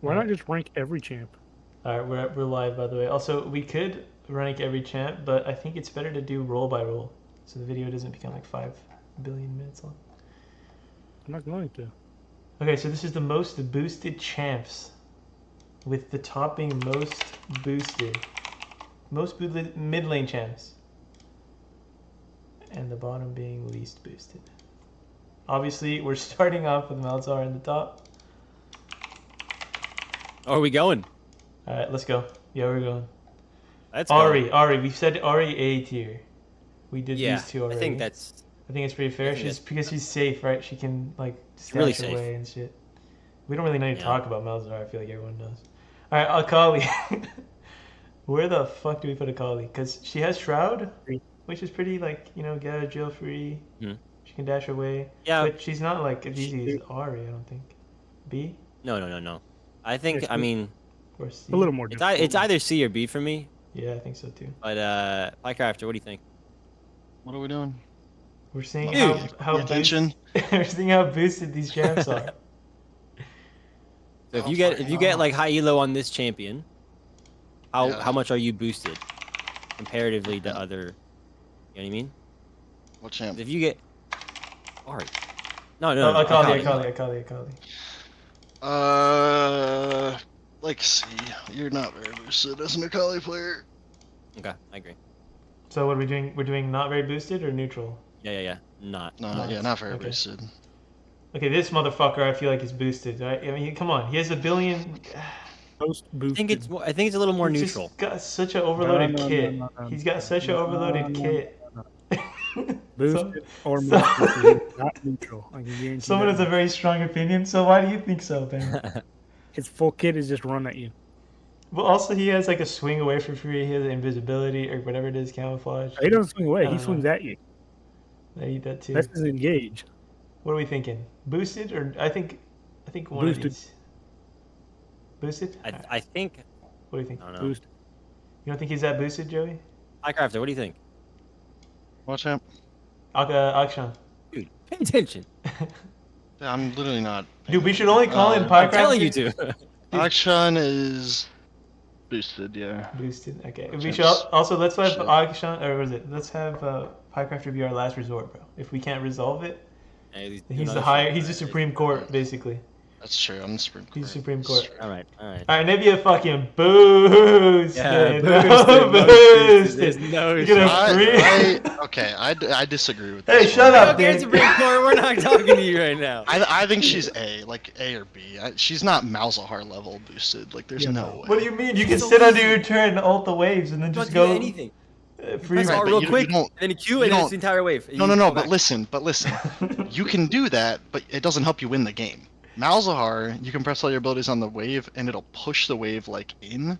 Why not just rank every champ? All right, we're live by the way. Also, we could rank every champ, but I think it's better to do roll by roll, so the video doesn't become like 5 billion minutes long. I'm not going to. Okay, so this is the most boosted champs, with the top being most boosted, most mid lane champs, and the bottom being least boosted. Obviously, we're starting off with Malzahar in the top. Oh, are we going? All right, let's go. Yeah, we're going. Let's go. Ari. We said Ari A tier. We did Yeah, these two I already. think that's I think it's pretty fair. She's because she's safe, right? She can like stash really her safe. away and shit. We don't really need to Yeah. talk about Malzahar. I feel like everyone knows. All right, Akali. Where the fuck do we put Akali? Because she has Shroud, which is pretty like get out of jail free. Hmm. She can dash away. Yeah. But she's not like as easy as Ari. I don't think. B No. I think Yeah, I mean or C. a little more. it's either C or B for me. Yeah, I think so too. But Minecrafter, what do you think? What are we doing? We're seeing Dude, how attention. we're seeing how boosted these champs are. So if you get like high elo on this champion, Yeah. how much are you boosted comparatively to other? You know what I mean? What champ? If you get, alright. No, Akali. Like C. You're not very boosted as an Akali player. Okay, I agree. So what are we doing? We're doing not very boosted or neutral? Yeah. Not. No, Nice. yeah, not very Okay. boosted. Okay, this motherfucker I feel like is boosted. Right? I mean, come on. He has a billion. Most boosted. I think it's a little more He's neutral. just got such an overloaded kit. No. He's got such an overloaded kit. Boosted or most boosted, not neutral. I can guarantee Someone that has a much. very strong opinion. So why do you think so, Ben? His full kit is just run at you. Well, also he has like a swing away for free. He has invisibility or whatever it is, camouflage. He doesn't swing away. I He don't swings know. at you. I eat that too. That's his engage. What are we thinking? Boosted or I think one Boosted. of these. Boosted? I think. What do you think? I don't know. Boost. You don't think he's that boosted, Joey? Minecrafter, what do you think? What champ? Akshan. Dude, pay attention. Yeah, I'm literally not. Dude, we should only call him I'm Pycraft. telling you to. Akshan is boosted, yeah. Boosted. Okay. We Champs. should also let's have Shit. Akshan or was it? Let's have Pycraft be our last resort, bro. If we can't resolve it, Hey, he's the higher. He's the Supreme Court, basically. That's true. I'm the Supreme Court. He's Supreme That's Court. true. All right. All right, Nibia fucking boosted. Yeah, Boosted. There's no You're gonna shot. free. Okay, I disagree with Hey, this shut one. up, Okay, dude. Supreme Court, we're not talking to you right now. I think she's A, like A or B. She's not Malzahar level boosted. Like, there's Yeah, no no. way. What do you mean? You She's can so sit under easy. your turn and ult the waves and then Don't just do go anything. free. Press Right, R but real you quick, don't- and then Q, you and then don't- it's the entire wave. No, You no, go but back. listen. You can do that, but it doesn't help you win the game. Malzahar, you can press all your abilities on the wave, and it'll push the wave like in,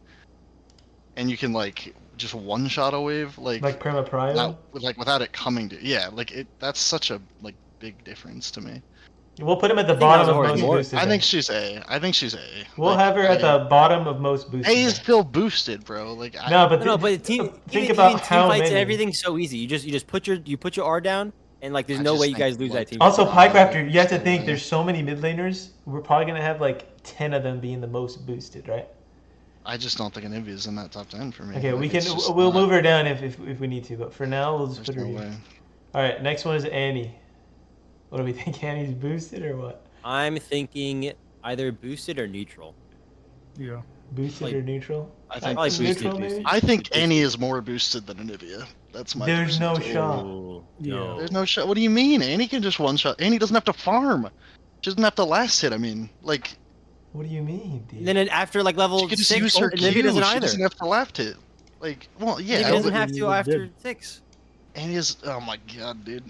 and you can like just one-shot a wave like perma prio. without it coming to like it. That's such a like big difference to me. We'll put him at the I think bottom that of was most already boosted. I then. think she's A. I think she's A. We'll Like, have her at the bottom of most boosted. A is then. still boosted, bro. Like No, but No, but team, think even about team how fights many. and everything's so easy. You just put your R down, and like there's I no just way you think, guys lose like, that team. Also, fight. Pycrafter, you have to So, think yeah. there's so many mid laners. We're probably gonna have like 10 of them being the most boosted, right? I just don't think Anivia is in that top 10 for me. Okay, Like, we can it's just we'll not- move her down if we need to, but for now we'll just There's put her no here. way. All right, next one is Annie. What do we think? Annie's boosted or what? I'm thinking either boosted or neutral. Yeah. Boosted Like- or neutral? I think Probably Neutral, boosted, maybe? boosted. I think Annie is more boosted than Anivia. That's my. There's no personal- shot. Oh, Yeah. no. There's no shot. What do you mean? Annie can just one shot. Annie doesn't have to farm. She doesn't have to last hit. I mean, like What do you mean, dude? And then after like level she could just 6, use her and Q. Nivea doesn't She either. doesn't have to last hit. Like, well, yeah. Nivea doesn't but have to Nivea after did. 6. Annie is. Oh my god, dude.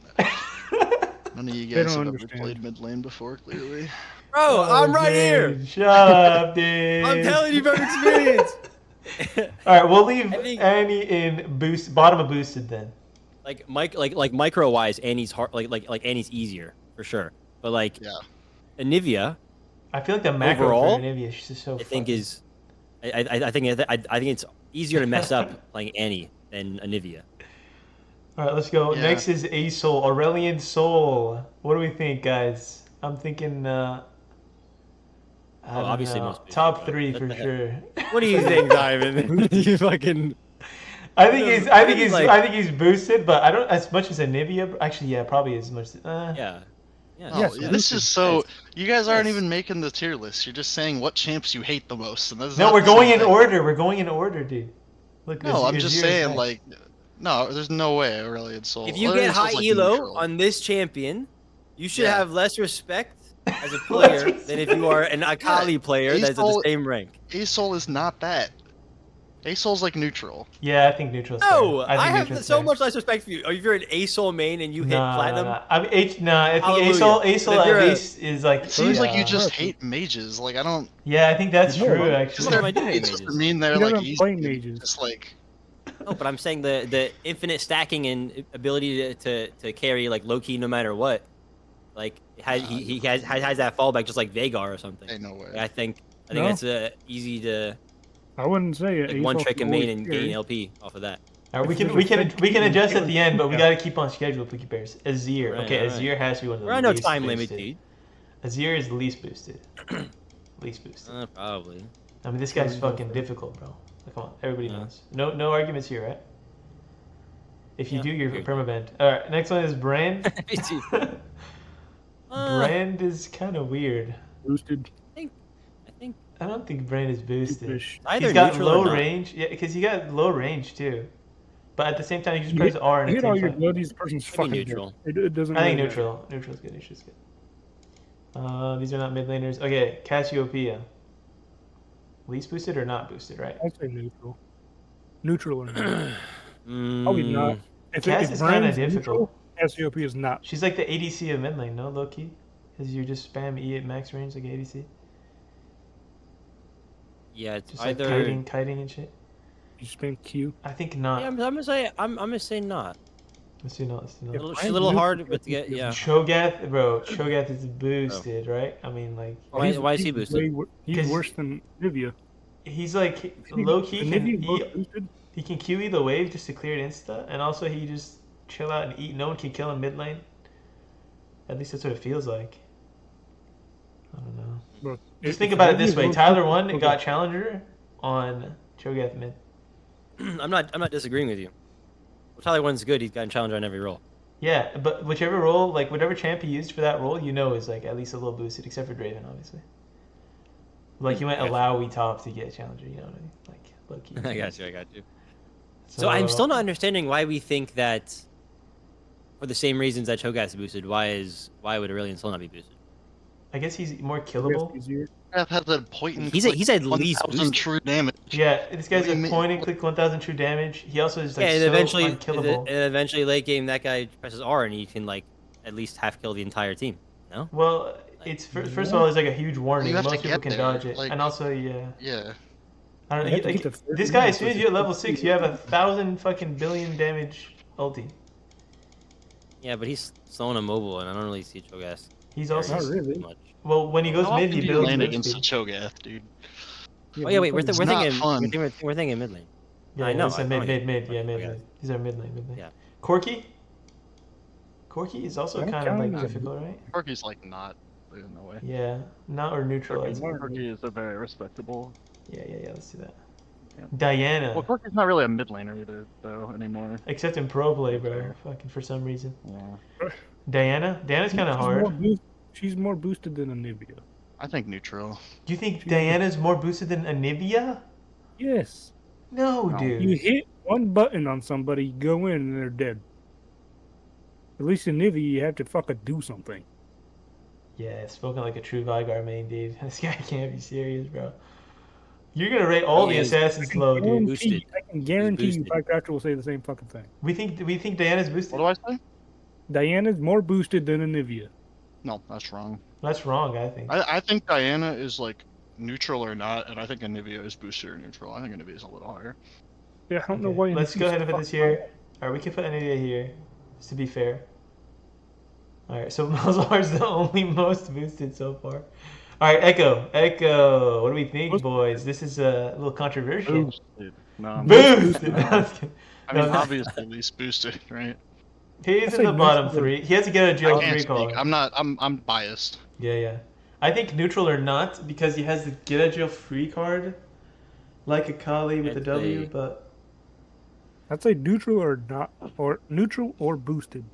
None of you They guys don't have ever understand. played mid lane before, clearly. Bro, I'm right here. dude, Shut up, dude. I'm telling you from experience. All right, we'll leave I think- Annie in boost, bottom of boosted then. like micro wise, Annie's hard. Like Annie's easier for sure. But like Yeah. Anivia, I feel like the macro Overall, for Anivia is just so. I think fucking- is, I think it's easier to mess up playing Annie than Anivia. All right, let's go. Yeah. Next is A Soul, Aurelian Soul. What do we think, guys? I'm thinking. I Oh, don't obviously know. most boosted, Top bro. 3 What for the heck? sure. What do you think, Ivan? You fucking. I think he's. I think It's he's. like- I think he's boosted, but I don't as much as Anivia. Actually, yeah, probably as much. Yeah. Yeah. Oh, Yes, this boosted. is so. You guys aren't Yes. even making the tier list. You're just saying what champs you hate the most, and that's No, not we're the same going in thing. order. We're going in order, dude. Look, No, I'm just Azir's saying, next. like, no, there's no way Aurelion Sol. If you Aurelion get high Sol's, like, elo neutral. on this champion, you should Yeah. have less respect as a Less player than if you are an respect. Akali player that's at the Asol- same rank. Asol is not that. Asol's like neutral. Yeah, I think neutral's No, fair. I think I have neutral's so fair. much less respect for you. If you're an ASOL main and you hit No, platinum, no. I mean, I think Hallelujah. Asol But if at you're a- least is like. It seems like you yeah. just Perfect. hate mages. Like, I don't. Yeah, I think that's No, true. what Actually, am I doing, It doesn't mages? mean they're He like doesn't easy. play mages. Just like no, but I'm saying the infinite stacking and ability to carry like low key no matter what, like he has that fallback just like Vagar or something. ain't no way. I think No. that's easy to I wouldn't say it. like one trick a main and gain LP off of that. All right, If we there's a can fed adjust team, at the end, but we yeah. got to keep on schedule. Pookie Bears. Azir. Right, Okay, right. Azir has to be one of the We're on no least time limit, boosted. dude. Azir is the least boosted. Least boosted. Probably. I mean, this guy's fucking difficult, bro. Like, come on, everybody Yeah. knows. No arguments here, right? If you Yeah, do, you're agreed. permabanned. All right, next one is Brand. Me too. Brand is kind of weird. Boosted. I think I don't think Brand is boosted. Fish. either He's got neutral or low not. range. Yeah, because he got low range too. But at the same time, you just You press hit, R and you it's hit all your fight. bloodies, person's Maybe fucking neutral. dead. It doesn't I think really neutral. Neutral's good. Neutral's good. These are not mid laners. Okay, Cassiopeia. Least boosted or not boosted, right? matter. I'd say neutral. Neutral or not. Probably Mm, not. If Cass is kinda Brand's difficult. neutral, Cassiopeia is not. She's like the ADC of mid lane, no, low key? Because you just spam E at max range like ADC. Yeah, it's Just like either. kiting and shit. You spam Q. I think not. Yeah, I'm gonna say not. Let's do not. Let's do A not. little, If she's a little Brand's hard, neutral, but to get yeah. Cho'Gath, bro. Cho'Gath is boosted, right? I mean, like, Why is he boosted? He's 'Cause- worse than Nivea. he's like low key. Nivea's both He boosted. can QE the wave just to clear it insta, and also he just chill out and eat. No one can kill him mid lane. At least that's what it feels like. I don't know. Bro, Just think about it this way: Tyler won and got challenger on Cho'Gath mid. I'm not disagreeing with you. Well, Tyler one's good. He's gotten challenge on every role. Yeah, but whichever role, like whatever champ he used for that role, you know, is like at least a little boosted, except for Draven, obviously. Like you might allow we top to get challenger, you know what I mean? Like low key. I got you. So I'm still not understanding why we think that, for the same reasons that Cho'Gath is boosted, why would Aurelion still not be boosted? I guess he's more Yes, killable. easier. Wrath has a point and He's at least 1,000 boosted. true damage. Yeah, this guy's What do a you mean? point and click 1,000 true damage. He also is like Yeah, and so eventually, unkillable. and eventually late game that guy presses R and he can like at least half kill the entire team. No? Well, it's first of all, it's like a huge warning. You have to Most people get can there, dodge it, like- and also yeah. Yeah. I don't You know. have to Like, get to 30 this guy, as minutes soon as with you're at the level 6, you have 1,000 fucking billion damage ulti. Yeah, but he's slow and immobile, and I don't really see Cho'Gath. He's also Not really. much. well when he goes How mid, often he do you builds land mid against a speed. Cho'Gath, dude? Oh yeah, wait, we're It's thinking not fun. we're thinking mid lane. Yeah, I know, it's a I mid, know, mid, yeah. yeah, mid Okay. lane. These are mid lane, mid lane. Yeah. Corki? Corki is also I'm kind of like counting them. difficult, right? Corki's like not. There's no way. Yeah, not or neutral. I'd say. Corki is a very respectable. Yeah, let's do that. Yeah. Diana, Well, Corki's not really a mid laner either, though, anymore. except in pro play, bro. Fair. Fucking for some reason. Yeah. Diana's kind of hard. She's more boosted than Anivia. I think neutral. Do you think Diana's more boosted than Anivia? Yes. No, No. dude. You hit one button on somebody, go in, and they're dead. At least in Nivea, you have to fucking do something. Yeah, spoken like a true Vygar main, dude. This guy can't be serious, bro. You're gonna rate all the He is assassins low, dude. Boosted. I can guarantee you, boosted. Pycrafter will say the same fucking thing. We think Diana's boosted. What do I say? Diana's more boosted than Anivia. No, that's wrong. That's wrong, I think. I think Diana is like neutral or not, and I think Anivia is boosted or neutral. I think Anivia is a little higher. Yeah, I don't know Okay, why. let's go ahead and put this here. Alright, we can put Anivia here, just to be fair. Alright, so Malzahar's the only most boosted so far. Alright, Echo. What do we think, boys? This is a little controversial. Boosted. No, Boosted! No, I'm just kidding. I mean, No, obviously least boosted, right? He's I'd in the say bottom boosted. 3. He has to get a I jail can't 3 speak. call. I'm biased. Yeah. I think neutral or not because he has the get out of jail free card, like a Kali with a I'd W. say- But I'd say neutral or not, or neutral or boosted.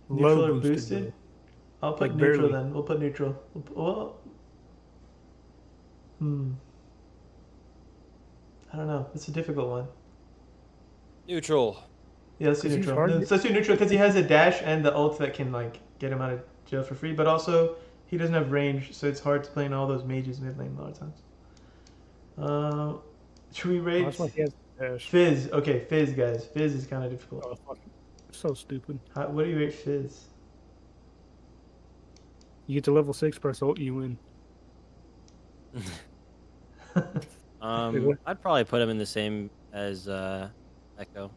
Low neutral or boosted boosted? though. I'll put Like neutral barely. then. We'll put neutral. Well, I don't know. It's a difficult one. Neutral. Yeah, let's do 'Cause he's neutral. hard No, to- let's do neutral because he has a dash and the ult that can like get him out of jail for free. But also he doesn't have range, so it's hard to play in all those mages mid lane a lot of times. Should we Oh, rate that's why he has dash. Fizz? Okay, Fizz, guys. Fizz is kind of difficult. Oh, fucking so stupid. What do you rate Fizz? You get to level 6, press ult, you win. I'd probably put him in the same as Echo.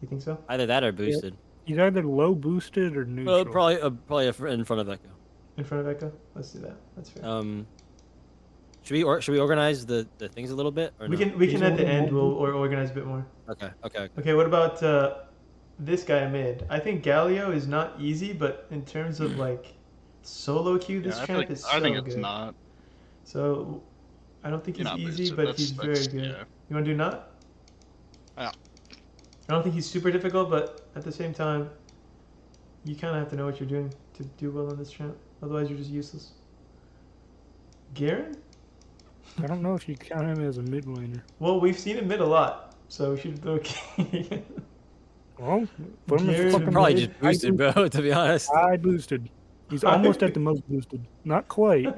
You think so? Either that or boosted. He's either low boosted or neutral. Well, probably in front of Echo. In front of Echo? Let's do that. That's fair. Should we organize the things a little bit or we no? can He's at the only end one we'll organize a bit more. Okay. Okay, what about this guy mid? I think Galio is not easy, but in terms of like solo queue, this Yeah, I, champ is so I think it's good. not. So I don't think You're he's not easy, boosted. but he's very good. Yeah. You want to do not? Yeah. I don't think he's super difficult, but at the same time, you kind of have to know what you're doing to do well on this champ. Otherwise, you're just useless. Garen? I don't know if you count him as a mid laner. Well, we've seen him mid a lot, so we should be okay. Well, put him Garen as fucking Probably mid. just boosted, bro. To be honest. I boosted. He's almost at the most boosted. Not quite.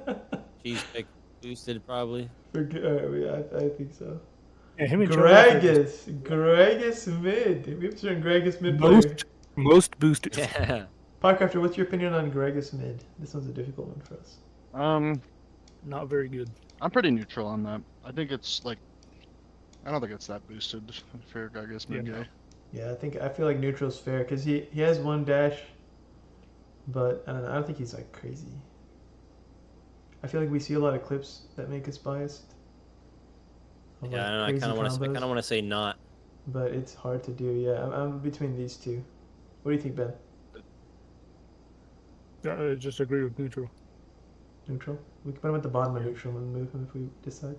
Cheese pick boosted probably. I think so. Yeah, him and Cho'Gath are Gregus mid. We have to turn Gregus mid player. most boosted. Yeah. Podcrafter, what's your opinion on Gregus mid? This one's a difficult one for us. Not very good. I'm pretty neutral on that. I think it's like, I don't think it's that boosted for Gargus mid Yeah. guy. Yeah, I feel like neutral's fair because he has one dash, but I don't know. I don't think he's like crazy. I feel like we see a lot of clips that make us biased. Of, Yeah, I don't know. I crazy kind of want to. I combos, kind of want to say not. but it's hard to do. Yeah, I'm between these two. What do you think, Ben? I just agree with neutral. Neutral? We can put him at the bottom of neutral and move him if we decide.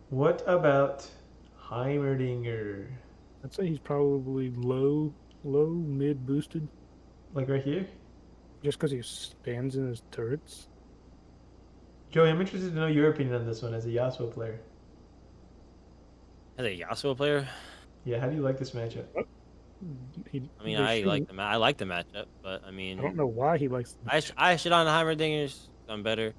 What about Heimerdinger? I'd say he's probably low, mid boosted, Like right here? just because he spans in his turrets. Joey, I'm interested to know your opinion on this one as a Yasuo player. As a Yasuo player, Yeah, how do you like this matchup? I mean, I like the matchup, but I mean, I don't know why he likes. I shit on Heimerdingers. I'm better.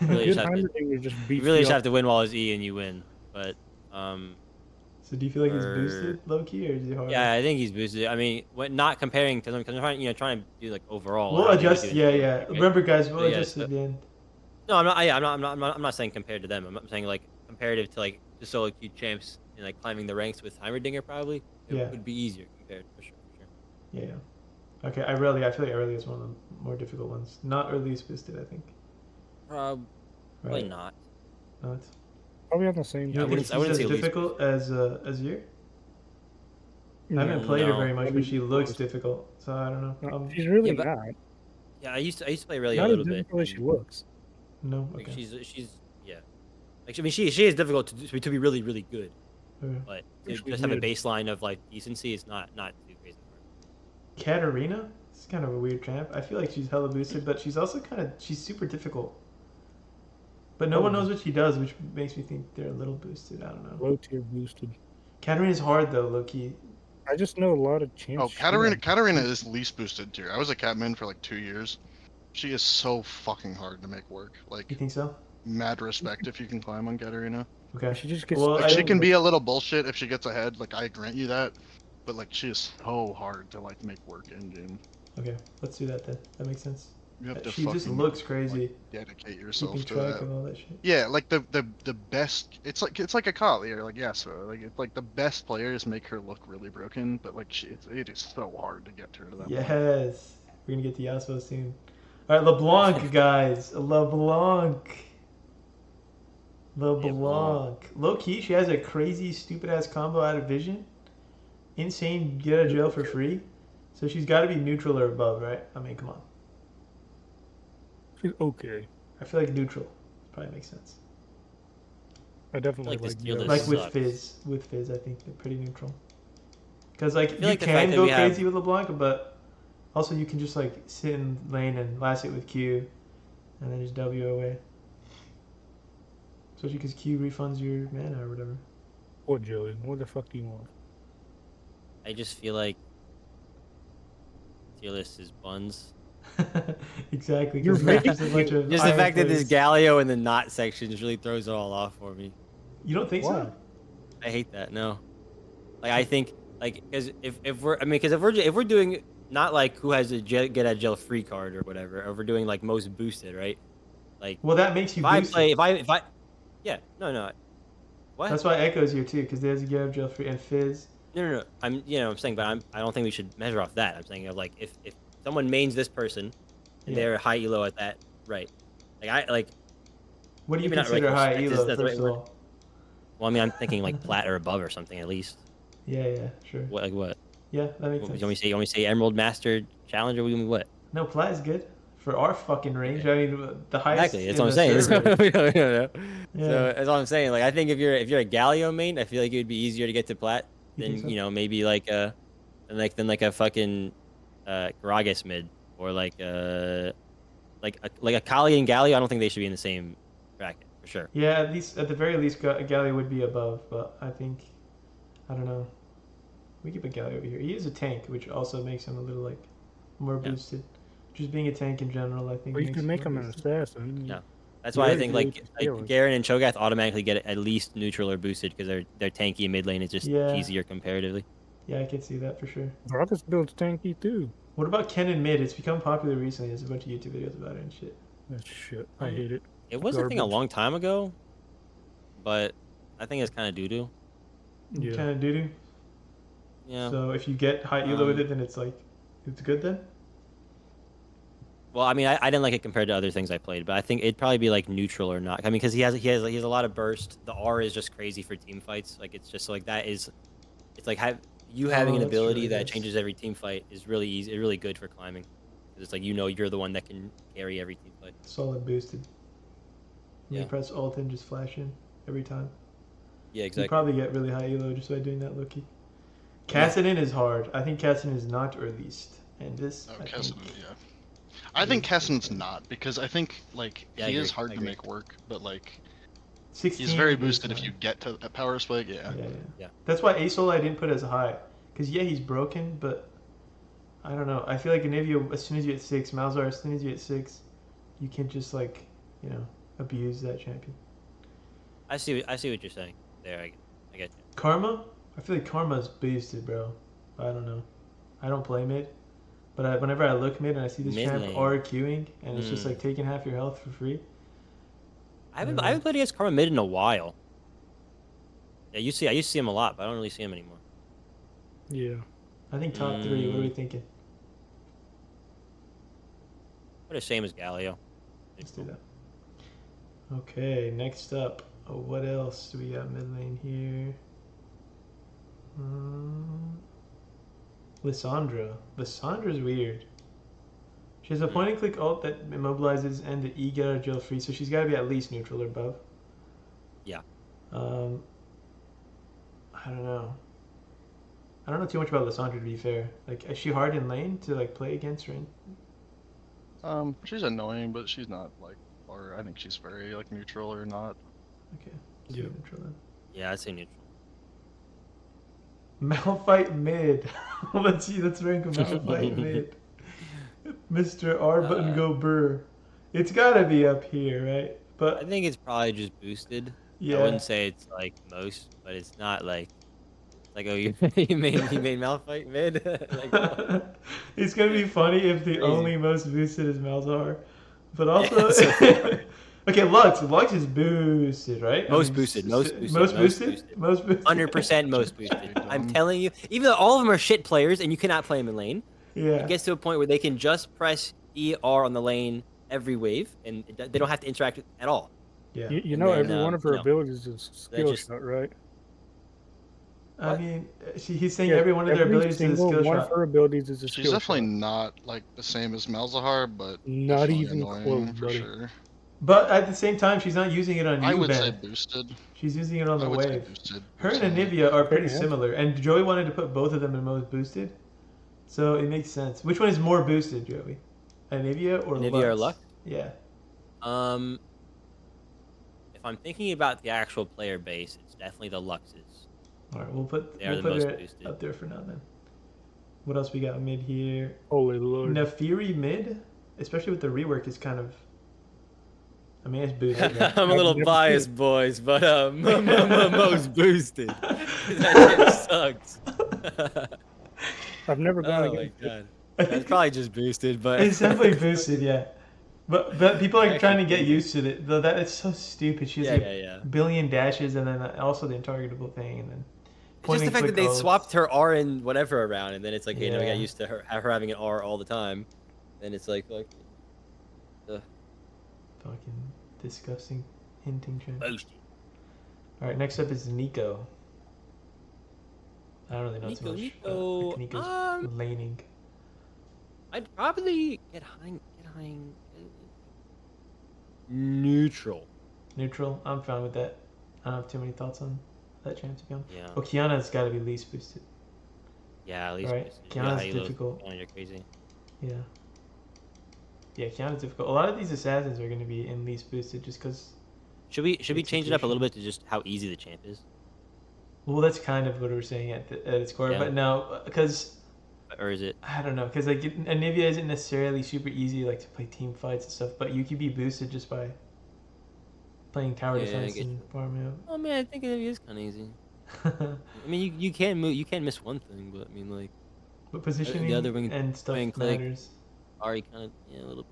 Really Good just have to, Heimerdinger just you beats really you just up. have to win while it's E and you win. But So do you feel like he's Or- boosted low key or is he hard? yeah, I think he's boosted. I mean, not comparing to them because I'm trying to do like overall. We'll how they would adjust. do Yeah, in yeah. right? Remember, guys, we'll Yeah, adjust so- at the end. No, I'm not. Yeah, I'm not saying compared to them. I'm saying like comparative to like the solo queue champs and like climbing the ranks with Heimerdinger probably. It Yeah. would be easier compared for sure. Yeah, yeah. Okay, I feel like Aurelia is one of the more difficult ones. Not early boosted, I think. Probably Right? not. Not. Probably on the same. You don't think I she's wouldn't as say least difficult as you? I haven't No, played her no. very much, but she looks Close. difficult. So I don't know. No, she's really Yeah, but- not. Yeah, I used to play Aurelia Not a as little bit. difficult as she looks. No. Like Okay. she's yeah. Like I mean she is difficult to be really really good, Okay. but to Actually just have a good. baseline of like decency is not too crazy. Katarina. This is kind of a weird champ. I feel like she's hella boosted, but she's also she's super difficult. But no one knows what she does, which makes me think they're a little boosted. I don't know. Low tier boosted. Katarina's hard though, low key. I just know a lot of champs. Oh, Katarina is least boosted tier. I was a Catman for like 2 years. She is so fucking hard to make work. You Like, think so? mad respect if you can climb on Katarina. Okay. She just gets. Well, Like, I she don't- can be a little bullshit if she gets ahead. Like, I grant you that. But like, she is so hard to like make work in game. Okay, let's do that then. That makes sense. You have to She just fucking, looks crazy. dedicate yourself Keeping to track that. of all that shit. Yeah, like the best. It's like a Kali or like Yasuo. Like it's like the best players make her look really broken, but like it is so hard to get her to that. point. Yes. We're gonna get to Yasuo soon. Alright, LeBlanc, guys. LeBlanc. LeBlanc. Low key, she has a crazy, stupid ass combo out of vision. Insane, get out of jail for free. So she's got to be neutral or above, right? I mean, come on. She's okay. I feel like neutral probably makes sense. I definitely like this like tier yellow. list Like sucks. with Fizz, I think they're pretty neutral. Because like feel you like the fact can that go we have- crazy with LeBlanc, but also you can just like sit in lane and last it with Q, and then just W away. Especially because Q refunds your mana or whatever. What, Joey? What the fuck do you want? I just feel like tier list is buns. Exactly, You're because there's just a making bunch it. of Just the iron fact that this players. Galio in the not section just really throws it all off for me. You don't think Why? so? I hate that. No, like I think like because if we're I mean because if we're doing not like who has a get a gel free card or whatever, or we're doing like most boosted, right? Like Well, that makes you if I boosted. play if I yeah no what That's why Echo's here too, because there's a Gale Gel free and Fizz. no I'm saying but I don't think we should measure off that. I'm saying like if someone mains this person and Yeah. they're high elo at that, right? Like I like What do you maybe not consider like high respect is elo, the first right of word. all? Well, I mean I'm thinking like plat or above or something at least. Yeah, sure. What like what? Yeah, that makes You sense. want me to say Emerald Master Challenger? What? No, Plat is good for our fucking range. Okay. I mean, the highest Exactly, that's in what I'm the saying. server. We don't know. Yeah. So that's all I'm saying. Like I think if you're a Galio main, I feel like it would be easier to get to plat You think than so? maybe like a than like a fucking Gragas mid or like a Kali and Galio. I don't think they should be in the same bracket for sure. Yeah, at the very least, Galley would be above, but I don't know. We keep a Galley over here. He is a tank, which also makes him a little like more Yeah. boosted. Just being a tank in general, I think. Well, you makes can make more him an boosted. assassin. Yeah. That's You why I already think did like with Galen. Garen and Cho'Gath automatically get at least neutral or boosted because their tanky mid lane is just Yeah. easier comparatively. Yeah, I can see that for sure. Rockets builds tanky too. What about Ken and mid? It's become popular recently. There's a bunch of YouTube videos about it and shit. That's shit. I hate it. It was a thing a Garbage. long time ago, but I think it's kind of doo doo. Yeah. Kind of doo doo. Yeah. So if you get high elo with Um, it, then it's good then. Well, I mean, I didn't like it compared to other things I played, but I think it'd probably be like neutral or not. I mean, because he has a lot of burst. The R is just crazy for team fights. Like it's just like that is, it's like having an that's ability true, I that guess. changes every team fight is really easy, really good for climbing. 'Cause it's like you're the one that can carry every team fight. Solid boosted. You Yeah. press alt and just flash in every time. Yeah, You exactly. probably get really high elo just by doing that, Loki. Cassidin is hard. I think Cassidin is not released, and this. Oh, I Cassidy, think, yeah. I think Cassidin's not because I think like Yeah, I he is agree, hard I to agree. make work, but like 16 he's very is boosted if high. you get to a power spike. Yeah. Yeah. That's why Asol I didn't put as high, because yeah, he's broken, but I don't know. I feel like Anivia, as soon as you hit 6, Malzahar, as soon as you hit 6, you can't just abuse that champion. I see what you're saying. There, I get you. Karma, I feel like Karma's boosted, bro. I don't know. I don't play mid, but whenever I look mid and I see this Mid champ lane. RQing and it's just Hmm. like taking half your health for free. I haven't played against Karma mid in a while. Yeah, I used to see him a lot, but I don't really see him anymore. Yeah. I think top 3. What are we thinking? What a shame is Galio. Let's do that. Okay, next up. Oh, what else do we got mid lane here? Lissandra. Lissandra's weird. She has a point and click ult that immobilizes and the E get out of jail free, so she's got to be at least neutral or above. Yeah. I don't know. I don't know too much about Lissandra, to be fair. Like, is she hard in lane to like play against her? She's annoying, but she's not like, or I think she's very like neutral or not. Okay. So Yeah. neutral then. Yeah, I'd say neutral. Malphite mid. Let's rank a Malphite mid. Mr. R button go burr. It's gotta be up here, right? I But think it's probably just boosted. yeah, I wouldn't say it's like most, but it's not like oh you made Malphite mid. Like, it's gonna be funny if the Crazy. only most boosted is Malzahar. But Yeah, also, so funny. okay, Lux is boosted, right? Most boosted, most boosted, most most boosted, boosted. most boosted. 100% most boosted. I'm telling you, even though all of them are shit players and you cannot play them in lane, Yeah. it gets to a point where they can just press ER on the lane every wave and they don't have to interact at all. Yeah. You And know, then, every one of her you know, abilities is skill just- shot, right? I What? mean, he's saying every one of their abilities is a single skill one shot. of her abilities is a She's skill definitely shot. not like the same as Malzahar, but Not definitely even annoying close, for buddy. sure. But at the same time, she's not using it on I you, would say Ben. boosted. She's using it on I the would say wave. boosted. Her and personally. Anivia are pretty enough. similar, and Joey wanted to put both of them in most boosted, so it makes sense. Which one is more boosted, Joey? Anivia or Anivia or Lux? Lux? Yeah. If I'm thinking about the actual player base, it's definitely the Luxes. All right, we'll put They are the put most it boosted. up there for now then. What else we got mid here? Holy lord. Nefiri mid, especially with the rework, is kind of. I mean, it's boosted. Right? I'm a little I've never biased, seen boys, but most boosted. That shit sucks. I've never gone Oh my against it. god. I It's think probably just boosted, but it's definitely boosted, yeah. But people are Actually trying to get crazy. used to it. Though that it's so stupid. She has Yeah, like yeah, yeah. a billion dashes and then also the intargetable thing and then It's just the fact that they swapped her R and whatever around, and then it's like, you know, we Yeah. got used to her having an R all the time. Then it's like Fucking disgusting hinting trend. boosted. All right, next up is Nico. I don't really know too much. Nico, But Nico's laning. I'd probably get high, neutral. Neutral. I'm fine with that. I don't have too many thoughts on that champ to be honest. Yeah. Oh, Kiana's got to be least boosted. Yeah, at least Right. boosted. Kiana's Halo, difficult. Kiana, you're crazy. Yeah. Yeah, Kiana's difficult. A lot of these assassins are going to be in least boosted just because. Should we change it up a little Execution. bit to just how easy the champ is, Well, that's kind of what we're saying at its core, Yeah. but no, because or is it? I don't know, because like Anivia isn't necessarily super easy like to play team fights and stuff, but you can be boosted just by playing tower Yeah, I defense get and farming Oh man, I think it is kind of easy. up. I mean, you can't move, you can't miss one thing, but I mean, like But positioning other wing- and stuff wing click. matters. Ari kind of a little bit.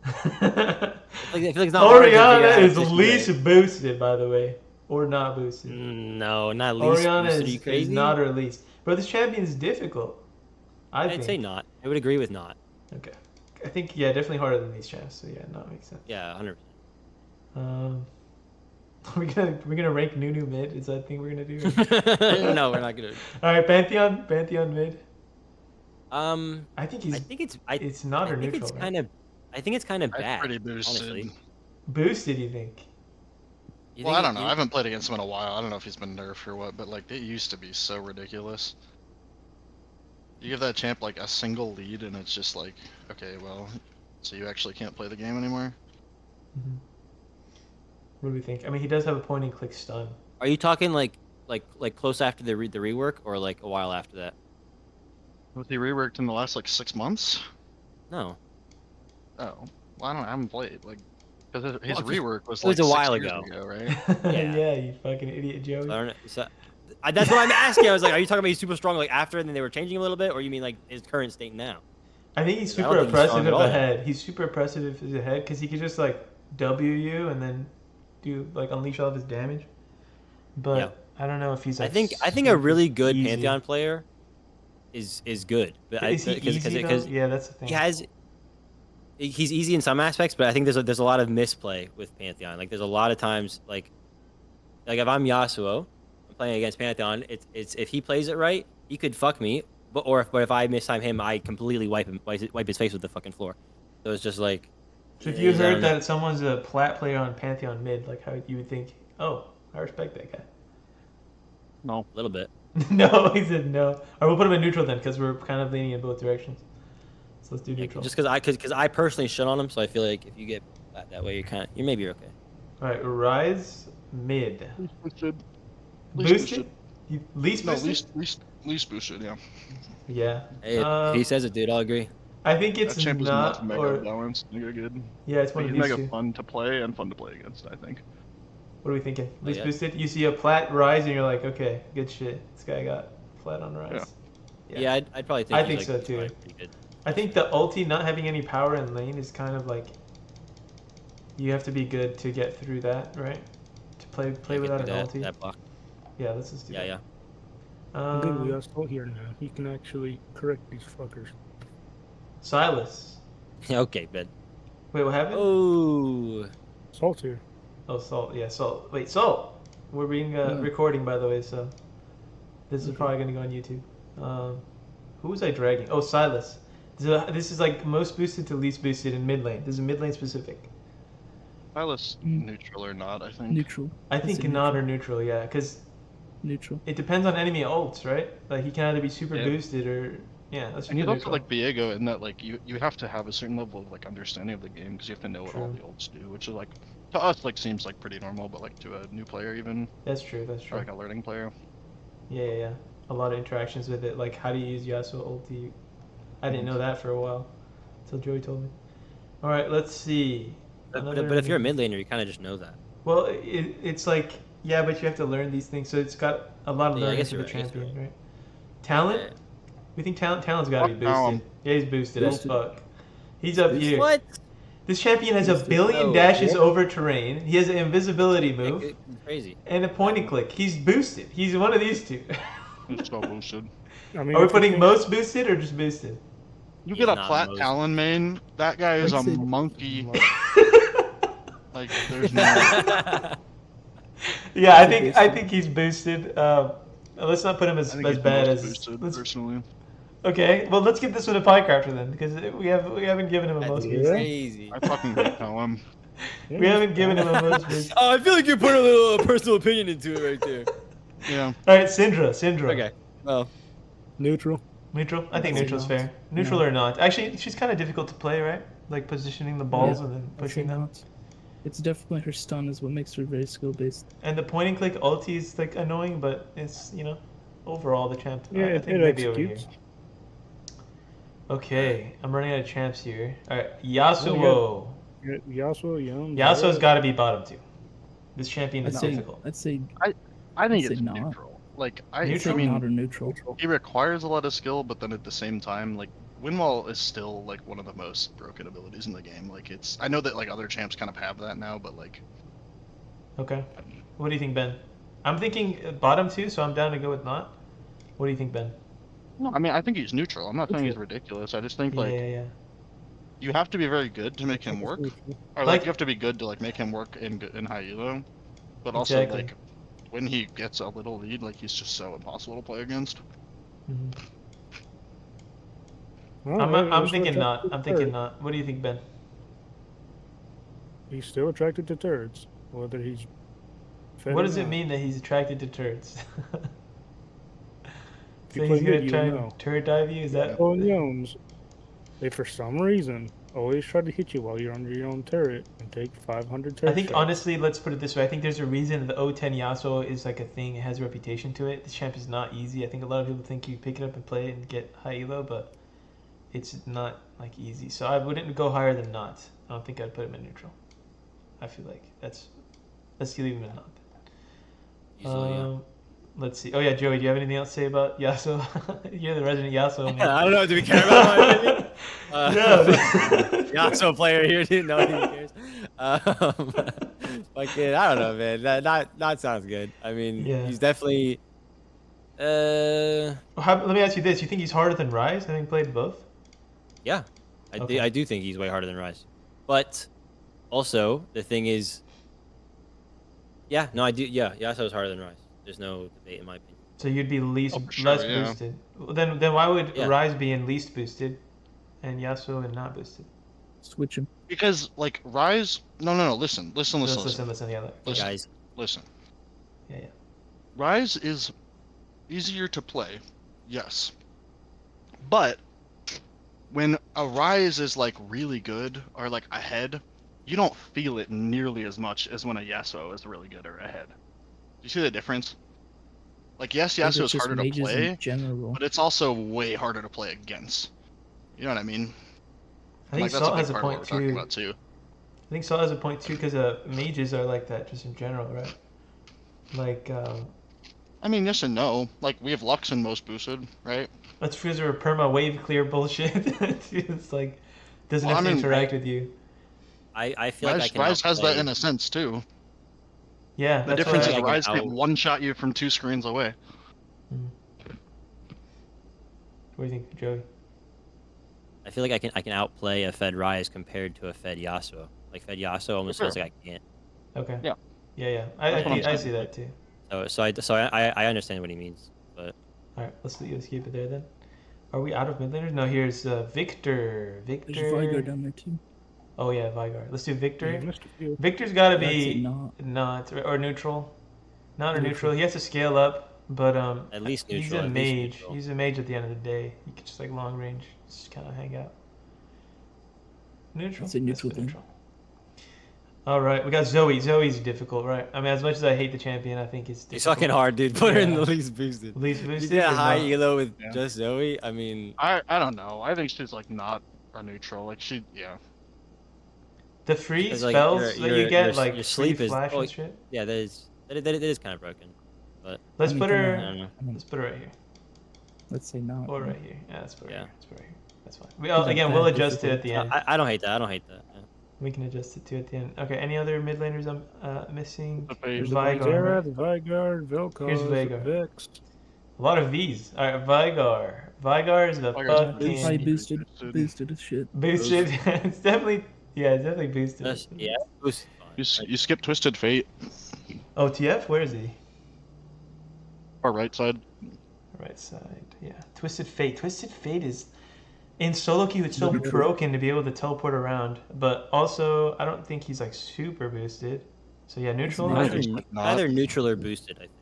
I feel like it's not hard to figure Oriana out is position least right. boosted, by the way, or not boosted. No, not least Oriana boosted. Are you is crazy? not her least. Bro, this champion is difficult. I I'd think. say not. I would agree with not. Okay. I think, yeah, definitely harder than these champs, so yeah, no, makes sense. Yeah, 100%. We're gonna rank Nunu mid. Is that the thing we're gonna do? No, we're not gonna. All right, Pantheon mid. I think he's. I think it's. It's not I her think neutral. it's right? kind of. I think it's kind of That's bad. pretty boosted. Honestly. boosted. You think? You Well, think I don't know. you- I haven't played against him in a while. I don't know if he's been nerfed or what, but like it used to be so ridiculous. You give that champ like a single lead, and it's just like, okay, well, so you actually can't play the game anymore. Mhm. What do we think? I mean, he does have a point and click stun. Are you talking like close after the rework or like a while after that? Was he reworked in the last like 6 months? No. Oh, well, I haven't played like because his Well, rework was it was like a while 6 years ago. right? Yeah. Yeah, you fucking idiot, Joey. I don't know. So, that's what I'm asking. I was like, are you talking about he's super strong like after and then they were changing a little bit, or you mean like his current state now? I think he's I don't super think he's strong oppressive at if all. ahead. He's super oppressive if he's ahead because he could just like W you and then do like unleash all of his damage. But Yeah. I don't know if he's. I Like, think a super really good easy. Pantheon player is good, but Is he easy though? Yeah, that's the thing. he's easy in some aspects, but I think there's a lot of misplay with Pantheon. Like there's a lot of times like if I'm Yasuo, I'm playing against Pantheon. It's if he plays it right, he could fuck me. But if I mistime him, I completely wipe his face with the fucking floor. So it's just like. So if you I heard don't know. that someone's a plat player on Pantheon mid, like how you would think, oh, I respect that guy. A little bit. No, he said no. All right, we'll put him in neutral then, because we're kind of leaning in both directions. So let's do Yeah, neutral. just because I personally shit on him, so I feel like if you get that way, you maybe you're okay. All right, Rise mid. Least boosted. Boosted? Least No, boosted? least boosted. Yeah. Yeah. Hey, if he says it, dude, I'll agree. I think it's That champ is not. mega Or balanced, mega good. yeah, it's one He's of these mega two. fun to play and fun to play against. I think. What are we thinking? Least yeah. boosted? You see a plat Rise and you're like, okay, good shit. This guy got flat on Rise. Yeah, I'd probably think. I he's, think like, so, he's too. probably pretty good. I think the ulti not having any power in lane is kind of like you have to be good to get through that, right? To play Yeah, without an get ulti. that block. Yeah, let's just do Yeah, that. yeah. I'm good with Yasuo here now. He can actually correct these fuckers. Silas. Okay, Ben. Wait, what happened? Oh, Salt's here. Oh, Salt. Yeah, Salt. Wait, Salt. We're being recording, by the way, so this is probably gonna go on YouTube. Who was I dragging? Oh, Silas. This is like most boosted to least boosted in mid lane. This is mid lane specific. Silas neutral or not, I think. Neutral. I Let's think say not neutral. or neutral, yeah, because Neutral. it depends on enemy ults, right? Like he can either be super Yeah. boosted or yeah. Let's And just he's put also neutral. like Viego in that like you have to have a certain level of like understanding of the game because you have to know what all True. the ults do, which is like to us like seems like pretty normal, but like to a new player even That's true. That's or true. like a learning player. Yeah, yeah, yeah. A lot of interactions with it, like how do you use Yasuo ulti? I didn't know that for a while, until Joey told me. All right, let's see. But if you're a mid laner, you kind of just know that. Well, it's like yeah, but you have to learn these things, so it's got a lot of Yeah, I learning guess for you're the right, I guess you're champion, right? Talent? Yeah. We think talent's got to be Fuck Callum. boosted. Yeah, he's boosted as Boosted. fuck. He's up Boosted. here. What? This champion has a Boosted. billion No. dashes What? over terrain. He has an invisibility move It's crazy. and a point and click. He's boosted. He's one of these two. It's so boosted. I mean, Are we if you putting think- most boosted or just boosted? You He's get a not plat most Talon main, that guy is Like a Sid. monkey. Like there's no Yeah, I Boosted. think he's boosted. Let's not put him I as think he's bad most as. boosted Let's, personally. okay, well let's give this one a Piecrafter then, because we haven't given him a That's most Yeah. boosted. crazy. I fucking hate Callum. Yeah, We it's haven't given him fine. a most boosted. Oh, I feel like you're putting a little personal opinion into it right there. Yeah. All right, Syndra. Okay. Well, Neutral. Neutral. I think No. neutral's fair. Neutral No. or not. Actually, she's kind of difficult to play, right? Like positioning the balls Yeah, and then I'd say pushing them. not. It's definitely her stun is what makes her very skill based. And the point and click ulti is like annoying, but it's overall the champ. Yeah, I it think maybe over here. executes. Okay, I'm running out of champs here. All right, Yasuo. Yasuo, Yum. Yasuo's got to be bottom 2. This champion is I'd say difficult. I'd say I think I'd it's say not. neutral. Like I I'd say Neutral? not mean or neutral. he requires a lot of skill, but then at the same time, like Windwall is still like one of the most broken abilities in the game. Like it's I know that like other champs kind of have that now, but like Okay. What do you think, Ben? I'm thinking bottom 2, so I'm down to go with not. What do you think, Ben? no, I mean I think he's neutral. I'm not saying he's ridiculous. I just think like Yeah. you have to be very good to make him work, or like you have to be good to like make him work in high elo, but also Exactly. like when he gets a little lead, like he's just so impossible to play against. Mhm. Well, I'm he's thinking still not. attracted I'm to thinking turrets. not. What do you think, Ben? He's still attracted to turrets, whether he's. fed What or does it not. mean that he's attracted to turrets? If you So play he's gonna mid, try you'll and know. turret dive you? Is that? Oh, and Yomes, they for some reason always try to hit you while you're under your own turret and take 500 turret I think shots. honestly, let's put it this way. I think there's a reason the O10 Yasuo is like a thing. It has a reputation to it. This champ is not easy. I think a lot of people think you pick it up and play it and get high elo, but it's not like easy. So I wouldn't go higher than not. I don't think I'd put him in neutral. I feel like let's leave him in not. easily, yeah. Let's see. Oh yeah, Joey, do you have anything else to say about Yasuo? You're the resident Yasuo man. I don't know. Do we care about my opinion? Yeah. Yasuo player here, dude. No one even cares. Fucking, I don't know, man. That sounds good. I mean, Yeah. he's definitely. Let me ask you this: you think he's harder than Rise, having played both? Yeah, Okay. I do think he's way harder than Rise, but also the thing is, yeah, no, I do. Yeah, Yasuo's harder than Rise. There's no debate in my opinion. So you'd be least Oh, for sure, less yeah. boosted. Then why would Yeah. Rise be in least boosted, and Yasuo in not boosted? Switch him. Because like Rise, no, listen. Let's listen. Yeah, Listen. Guys, Listen. yeah. Rise is easier to play, yes. But when a Rise is like really good or like ahead, you don't feel it nearly as much as when a Yasuo is really good or ahead. Do you see the difference? Like yes, I think Yasuo it's is just harder to mages play, in general. but it's also way harder to play against. You know what I mean? I think Like that's Salt a has big a part of what point we're talking too. about too. I think Salt has a point too because mages are like that just in general, right? Like I mean, yes and no. Like we have Lux in most boosted, right? that's because we're perma wave clear bullshit. It's like doesn't Well, have I to mean, interact with you. I feel like I can Rise has that outplay- in a sense too. Yeah, The that's difference why is I can Rise can out- one shot you from 2 screens away. What do you think, Joey? I feel like I can outplay a Fed Rise compared to a Fed Yasuo. Like Fed Yasuo almost feels like I can't. Okay. Yeah. Yeah. That's what I'm I saying. see that too. So I understand what he means, but All right, let's keep it there then. Are we out of mid laners? No, here's Victor. There's Vigo Victor. down there too. Oh yeah, Vygar. Let's do Yeah, Victor. missed a few. Victor's got to I'd say be not. not or neutral. Not or neutral. Neutral. He has to scale up, but At least he's neutral. a At least mage. neutral. He's a mage at the end of the day. He could just like long range, just kind of hang out. Neutral. I'd say Let's neutral go then. neutral. All right, we got Zoe. Zoe's difficult, right? I mean, as much as I hate the champion, I think it's difficult. He's fucking hard, dude. Put her in Yeah. the least boosted. Least You boosted. did a or high not? elo with Yeah. just Zoe. I mean, I don't know. I think she's like not a neutral. Like yeah. The free because, like, spells your- that you your- get, your like sleep free is- flash oh, and shit. yeah, that is kind of broken. Let's I mean, put come her. on. I don't know. I mean, Let's put her right here. let's say not. Or man. right here. Yeah, let's put her Yeah. here. Let's put her here. That's fine. We, Not again, that we'll adjust it difficult. at the end. I don't hate that. I don't hate that. Yeah. We can adjust it too at the end. Okay. Any other mid laners I'm missing? The phase. Vygar. Xerath, Vygar, Here's Vel'Koz, Veigar. Vex. A lot of V's. All right, Vygar. Vygar is the Vygar's fucking Probably boosted. boosted as shit. boosted. It's definitely, yeah, it's definitely boosted. Yeah, boost. You skip Twisted Fate. Oh, TF, where is he? Or right side. Right side. Yeah. Twisted Fate. Twisted Fate is in solo queue. It's so broken to be able to teleport around, but also I don't think he's like super boosted. So yeah, neutral. It's I Either, think, not. either neutral or boosted. I think.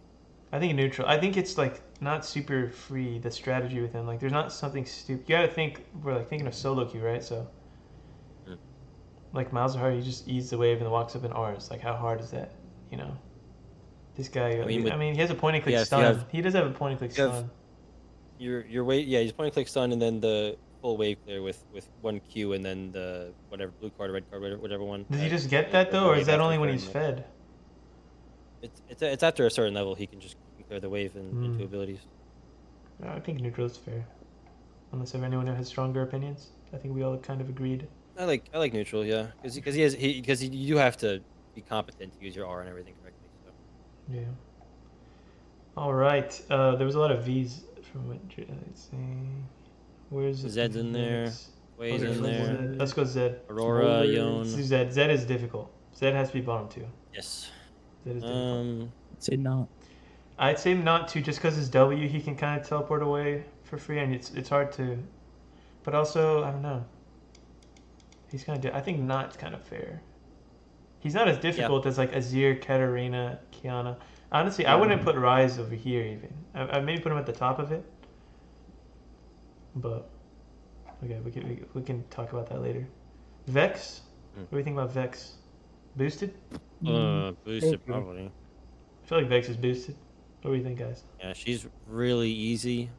I think neutral. I think it's like not super free. The strategy with him, like there's not something stupid. You gotta think. We're like thinking of solo queue, right? So. Mm. Like Malzahar, he just eats the wave and walks up in R's. Like how hard is that? You know. This guy. I mean, with- he has a point and click yeah, if you stun. have- He does have a point and click you have- stun. Your wave, yeah, he's point and click stun, and then the full wave clear with one Q, and then the whatever blue card, red card, whichever one. Does he uh, just get the- that the though, or wave is that after only when clearing he's it. fed? It's after a certain level he can just clear the wave and Hmm. into abilities. I think neutral is fair. Unless if anyone has stronger opinions, I think we all kind of agreed. I like neutral, yeah, because you do have to be competent to use your R and everything correctly. So. Yeah. All right. There was a lot of V's from what. Let's see. Where's Zed's in there. Vix? Waves Okay, in there. Zed. Let's go Zed. Aurora, Let's do Yone. Zed. Zed is difficult. Zed has to be bottom two. Yes. Zed is difficult. I'd say not. I'd say not to, just because his W he can kind of teleport away for free, and it's hard to. But also, I don't know. He's kind of. I think not's kind of fair. He's not as difficult as like Azir, Katarina, Kiana. Honestly, I wouldn't put Rise over here even. I maybe put him at the top of it. But okay, we can talk about that later. Vex. What do you think about Vex? Boosted? Boosted Okay. probably. I feel like Vex is boosted. What do you think, guys? Yeah, she's really easy.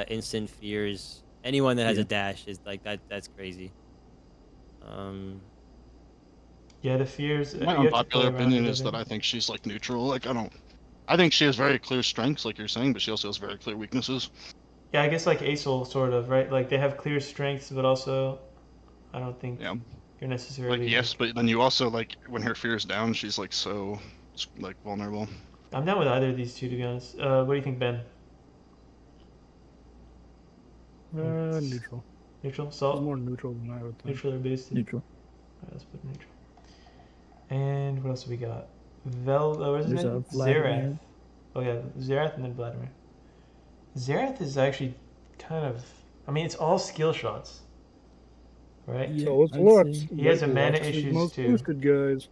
Instant fears. Anyone that has Yeah. a dash is like that. That's crazy. Yeah, the fears. My you have to play unpopular around opinion with is it. that I think she's like neutral. Like I think she has very clear strengths, like you're saying, but she also has very clear weaknesses. Yeah, I guess like Acel sort of, right? Like they have clear strengths, but also I don't think Yeah. you're necessarily. Like yes, but then you also like when her fear is down, she's like so like vulnerable. I'm down with either of these two, to be honest. What do you think, Ben? Neutral. Neutral? He's Salt? more neutral than I would think. Neutral or boosted? Neutral. Alright, let's put neutral. And what else have we got? Where's his There's name? a Vladimir. Xerath. Oh yeah, Xerath and then Vladimir. Xerath is actually kind of. I mean, it's all skill shots, right? Yeah, So it's I'd Lux. say- He has a Lux mana is the issues most too. boosted guys.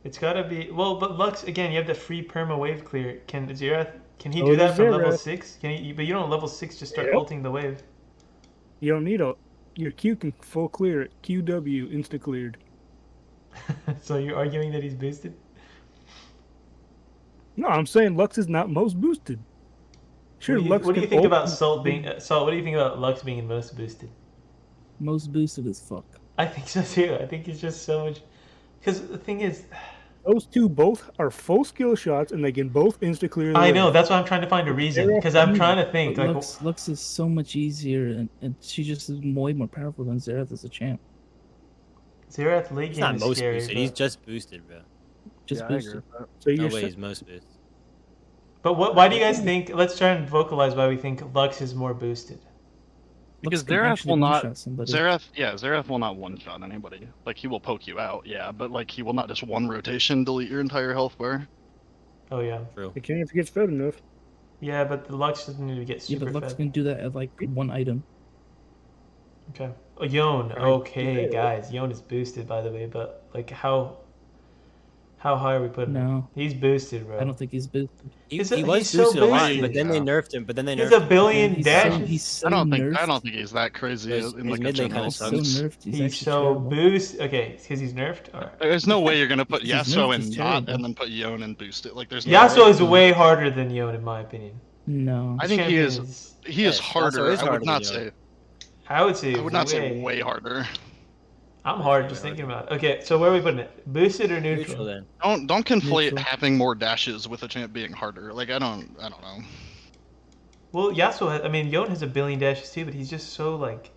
It's gotta be but Lux again. You have the free perma wave clear. Can Xerath? Can he Oh, do that there's from level Xerath. 6? Can he? But you don't level 6 just start Yep. ulting the wave. You don't need your Q can full clear it. QW insta cleared. So you're arguing that he's boosted? No, I'm saying Lux is not most boosted. Sure, Lux. What do you can think open- about Salt being Salt? What do you think about Lux being most boosted? Most boosted as fuck. I think so too. I think he's just so much. Because the thing is, Those two both are full skill shots, and they can both insta clear. I know that's why I'm trying to find a reason. Because I'm trying to think But like, Lux is so much easier, and she just is way more powerful than Xerath as a champ. Xerath late He's game not is most scary. boosted. He's But, just boosted, bro. Just Yeah, I agree boosted. with that. So No you're way sa- he's most boosted. but why do you guys think? Let's try and vocalize why we think Lux is more boosted. Because Lux can Xerath actually will not. one-shot somebody. Xerath will not one shot anybody. Like he will poke you out, yeah, but like he will not just one rotation delete your entire health bar. Oh yeah, True. you can't if it gets fed enough. yeah, but the Lux doesn't need to get Yeah, super but Lux fed. can do that at like one item. Okay. Oh, Yone. Right. Okay, Yeah. guys. Yone is boosted, by the way, but like how high are we putting him? No, He's boosted, bro. I don't think he's boosted. He was He's so boosted a lot, but boosted. then they Yeah. nerfed him. But then they He has nerfed a him. billion Yeah, he's dashes. so I don't nerfed. think he's that crazy His- in his like a mid lane general kinda He's so sucks. nerfed. He's, He's actually so terrible. boost. Okay, because he's nerfed. All right. There's no way you're gonna put If he's Yasuo nerfed, and he's not, terrible. and then put Yone and boost it. Like there's no Yasuo way. is way harder than Yone, in my opinion. No. I This think he champion is. He is Yes, Yasuo harder. is I harder would than not Yone. say. I would say. I would not say way harder. I'm Way hard harder. just thinking about it. Okay, so where are we putting it? Boosted or Neutral neutral? then. Don't conflate Neutral. having more dashes with a champ being harder. Like I don't know. Well, Yasuo has, I mean, Yone has a billion dashes too, but he's just so like